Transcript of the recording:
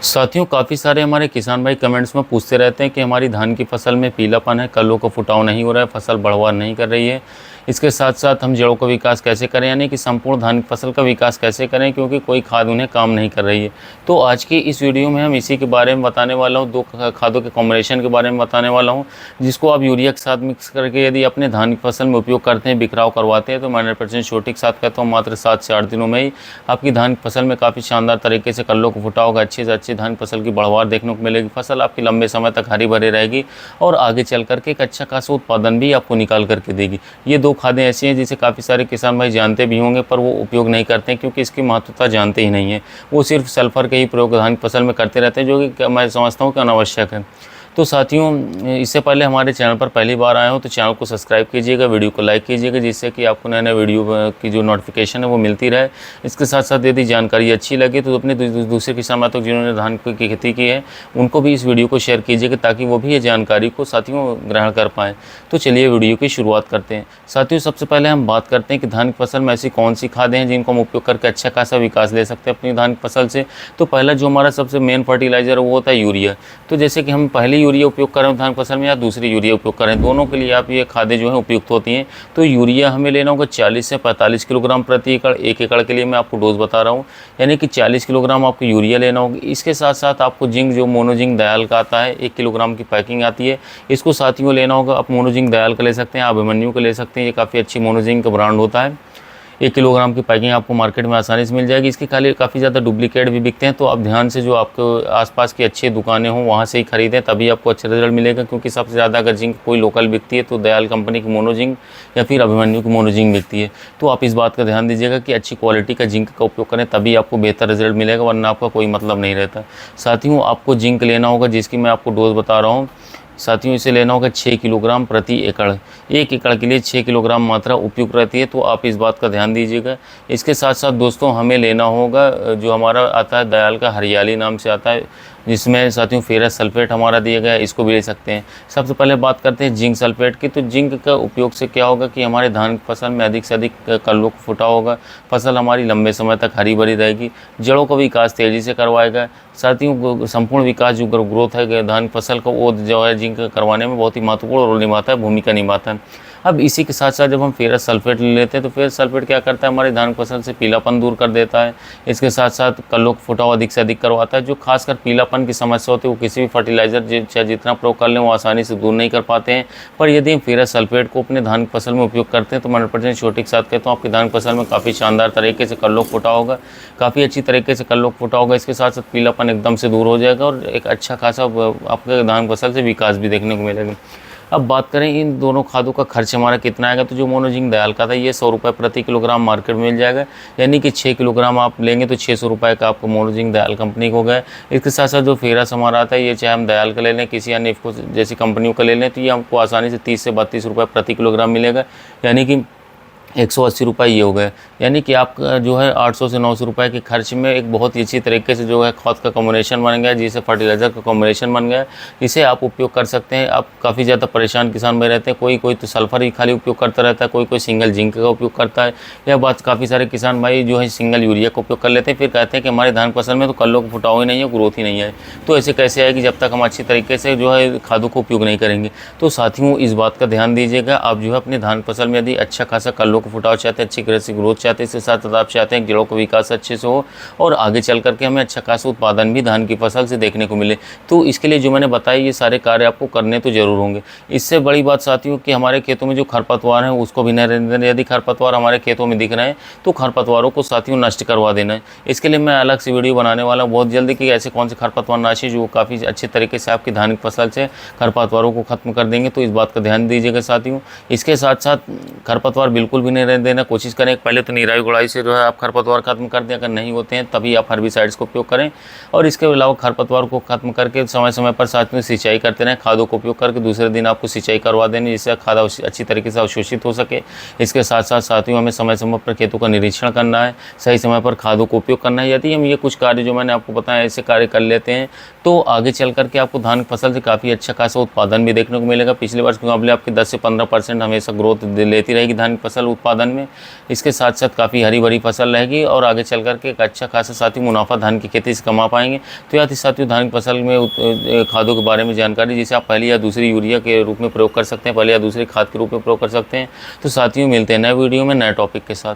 साथियों, काफ़ी सारे हमारे किसान भाई कमेंट्स में पूछते रहते हैं कि हमारी धान की फसल में पीलापन है, कलियों का फुटाव नहीं हो रहा है, फसल बढ़वार नहीं कर रही है। इसके साथ साथ हम जड़ों का विकास कैसे करें, यानी कि संपूर्ण धान की फसल का विकास कैसे करें, क्योंकि कोई खाद उन्हें काम नहीं कर रही है। तो आज की इस वीडियो में हम इसी के बारे में बताने वाला हूँ, दो खादों के कॉम्बिनेशन के बारे में बताने वाला हूँ, जिसको आप यूरिया के साथ मिक्स करके यदि अपने धान की फसल में उपयोग करते हैं, बिखराव करवाते हैं, तो मैं 100% श्योरिटी के साथ कहता हूँ मात्र 7 से 8 दिनों में ही आपकी धान की फसल में काफ़ी शानदार तरीके से कलियों को फुटाव होगा, अच्छी से अच्छी धान की फसल की बढ़वार देखने को मिलेगी, फसल आपकी लंबे समय तक हरी भरी रहेगी और आगे चल करके एक अच्छा खासा उत्पादन भी आपको निकाल करके देगी। ये दो खादें ऐसी हैं जिसे काफ़ी सारे किसान भाई जानते भी होंगे, पर वो उपयोग नहीं करते हैं क्योंकि इसकी महत्वता जानते ही नहीं है। वो सिर्फ सल्फर के ही प्रयोग धान की फसल में करते रहते हैं, जो कि मैं समझता हूँ कि अनावश्यक है। तो साथियों, इससे पहले हमारे चैनल पर पहली बार आए हो तो चैनल को सब्सक्राइब कीजिएगा, वीडियो को लाइक कीजिएगा, जिससे कि आपको नए नए वीडियो की जो नोटिफिकेशन है वो मिलती रहे। इसके साथ साथ यदि जानकारी अच्छी लगे तो अपने दूसरे किसान भाइयों जिन्होंने धान की खेती की है उनको भी इस वीडियो को शेयर कीजिएगा, ताकि वो भी ये जानकारी को साथियों ग्रहण कर पाएँ। तो चलिए वीडियो की शुरुआत करते हैं। साथियों, सबसे पहले हम बात करते हैं कि धान की फसल में ऐसी कौन सी खादें हैं जिनको हम उपयोग करके अच्छा खासा विकास ले सकते हैं अपनी धान की फसल से। तो पहला जो हमारा सबसे मेन फर्टिलाइजर है वो होता है यूरिया। तो जैसे कि हम पहले यूरिया उपयोग कर रहे हैं धान फसल में या दूसरी यूरिया उपयोग कर रहे हैं, दोनों के लिए आप ये खादें जो है उपयुक्त होती हैं। तो यूरिया हमें लेना होगा 40 से 45 किलोग्राम प्रति एकड़। 1 एकड़ के लिए मैं आपको डोज बता रहा हूँ, यानी कि 40 किलोग्राम आपको यूरिया लेना होगा। इसके साथ साथ आपको जिंक, जो मोनोजिंक दयाल का आता है, 1 किलोग्राम की पैकिंग आती है, इसको साथियों लेना होगा। आप मोनोजिंक दयाल का ले सकते हैं, अभिमन्यु का ले सकते हैं, ये काफ़ी अच्छी मोनोजिंक का ब्रांड होता है। 1 किलोग्राम की पैकिंग आपको मार्केट में आसानी से मिल जाएगी। इसके काफ़ी ज़्यादा डुप्लीकेट भी बिकते हैं, तो आप ध्यान से जो आपके आसपास की अच्छी दुकानें हों वहाँ से ही खरीदें, तभी आपको अच्छा रिजल्ट मिलेगा। क्योंकि सबसे ज़्यादा अगर जिंक कोई लोकल बिकती है तो दयाल कंपनी की मोनोजिंक या फिर अभिमन्यु की मोनोजिंक बिकती है। तो आप इस बात का ध्यान दीजिएगा कि अच्छी क्वालिटी का जिंक का उपयोग करें, तभी आपको बेहतर रिजल्ट मिलेगा, वरना आपका कोई मतलब नहीं रहता। साथियों, आपको जिंक लेना होगा, जिसकी मैं आपको डोज बता रहा हूँ। साथियों, इसे लेना होगा 6 किलोग्राम प्रति एकड़। 1 एकड़ के लिए 6 किलोग्राम मात्रा उपयुक्त रहती है, तो आप इस बात का ध्यान दीजिएगा। इसके साथ साथ दोस्तों हमें लेना होगा जो हमारा आता है दयाल का हरियाली नाम से आता है, जिसमें साथियों फेरस सल्फेट हमारा दिया गया है, इसको भी ले सकते हैं। सबसे पहले बात करते हैं जिंक सल्फेट की। तो जिंक का उपयोग से क्या होगा कि हमारे धान की फसल में अधिक से अधिक कलियों को फुटाव होगा, फसल हमारी लंबे समय तक हरी भरी रहेगी, जड़ों का विकास तेज़ी से करवाएगा। साथियों, संपूर्ण विकास जो ग्रोथ है धान की फसल का, वो जो है जिंक करवाने में बहुत ही महत्वपूर्ण रोल निभाता है, भूमिका निभाता है। अब इसी के साथ साथ जब हम फेरस सल्फेट ले लेते हैं तो फेरस सल्फेट क्या करता है, हमारी धान की फसल से पीलापन दूर कर देता है। इसके साथ साथ कलियों का फुटाव अधिक से अधिक करवाता है। जो खासकर पीलापन की समस्या होती है वो किसी भी फर्टिलाइजर चाहे जितना प्रयोग कर लें वो आसानी से दूर नहीं कर पाते हैं। पर यदि हम फेरस सल्फेट को अपने धान की फसल में उपयोग करते हैं तो 100% श्योरिटी के साथ कहता हूँ आपकी धान की फसल में काफ़ी शानदार तरीके से कलियों का फुटाव होगा, काफ़ी अच्छी तरीके से कलियों का फुटाव होगा। इसके साथ साथ पीलापन एकदम से दूर हो जाएगा और एक अच्छा खासा आपके धान की फसल से विकास भी देखने को मिलेगा। अब बात करें इन दोनों खादों का खर्च हमारा कितना आएगा, तो जो मोनोजिंक दयाल का था ये 100 रुपये प्रति किलोग्राम मार्केट में मिल जाएगा, यानी कि 6 किलोग्राम आप लेंगे तो 600 रुपये का आपको मोनोजिंक दयाल कंपनी को गया। इसके साथ साथ जो फेरस हमारा आता है, ये चाहे हम दयाल का ले लें, किसी अन्य इफको जैसी कंपनियों का ले लें, तो ये हमको आसानी से 30 से 32 रुपये प्रति किलोग्राम मिलेगा, यानी कि 180 रुपये ये हो गए। यानी कि आपका जो है 800 से 900 रुपये के खर्च में एक बहुत ही अच्छी तरीके से जो है खाद का कॉम्बिनेशन बन गया, जिसे फर्टिलाइज़र का कॉम्बिनेशन बन गया, जिसे आप उपयोग कर सकते हैं। आप काफ़ी ज़्यादा परेशान किसान भाई रहते हैं, कोई तो सल्फर ही खाली उपयोग करता रहता है, कोई सिंगल जिंक का उपयोग करता है, या बात काफ़ी सारे किसान भाई जो है सिंगल यूरिया का उपयोग कर लेते हैं, फिर कहते हैं कि हमारे धान फसल में तो कलियों का फुटाव ही नहीं है, ग्रोथ ही नहीं है। तो ऐसे कैसे आएगी जब तक हम अच्छी तरीके से जो है खादों का उपयोग नहीं करेंगे। तो साथियों, इस बात का ध्यान दीजिएगा। आप जो है अपनी धान फसल में यदि अच्छा खासा कलियों का फुटाव चाहते हैं, अच्छी कृषि ग्रोथ चाहते हैं, इसके साथ साथ आप चाहते हैं जड़ों का विकास अच्छे से हो और आगे चल करके हमें अच्छा खासा उत्पादन भी धान की फसल से देखने को मिले, तो इसके लिए जो मैंने बताया ये सारे कार्य आपको करने तो जरूर होंगे। इससे बड़ी बात साथियों कि हमारे खेतों में जो खरपतवार है उसको भी नहीं रहने देना। यदि खरपतवार हमारे खेतों में दिख रहे हैं तो खरपतवारों को साथियों नष्ट करवा देना है। इसके लिए मैं अलग से वीडियो बनाने वाला हूँ बहुत जल्दी कि ऐसे कौन से खरपतवार नाशी जो काफ़ी अच्छे तरीके से आपकी धान की फसल से खरपतवारों को खत्म कर देंगे, तो इस बात का ध्यान दीजिएगा साथियों। इसके साथ साथ खरपतवार बिल्कुल भी नहीं रहने देना, कोशिश करें पहले तो निराई गुड़ाई से जो है आप खरपतवार खत्म कर दें। अगर नहीं होते हैं तभी आप हर्बिसाइड्स का उपयोग करें, और इसके अलावा खरपतवार को खत्म करके समय समय पर साथ में सिंचाई करते रहें, खादों का उपयोग करके दूसरे दिन आपको सिंचाई करवा देनी, जिससे खाद अच्छी तरीके से अवशोषित हो सके। इसके साथ साथ साथियों हमें समय समय पर खेतों का निरीक्षण करना है, सही समय पर खादों का उपयोग करना है। यदि हम ये कुछ कार्य जो मैंने आपको बताया ऐसे कार्य कर लेते हैं तो आगे चल करके आपको धान की फसल से काफ़ी अच्छा खासा उत्पादन भी देखने को मिलेगा। पिछले वर्ष के मुकाबले आपकी 10 से 15% हमेशा ग्रोथ लेती रहेगी धान की फसल उत्पादन में। इसके साथ साथ काफ़ी हरी भरी फसल रहेगी और आगे चल कर के एक अच्छा खासा साथियों मुनाफा धान की खेती से कमा पाएंगे। तो यह थी साथियों धान की फसल में खादों के बारे में जानकारी, जिसे आप पहली या दूसरी यूरिया के रूप में प्रयोग कर सकते हैं, पहले या दूसरी खाद के रूप में प्रयोग कर सकते हैं। तो साथियों मिलते हैं नए वीडियो में नए टॉपिक के साथ।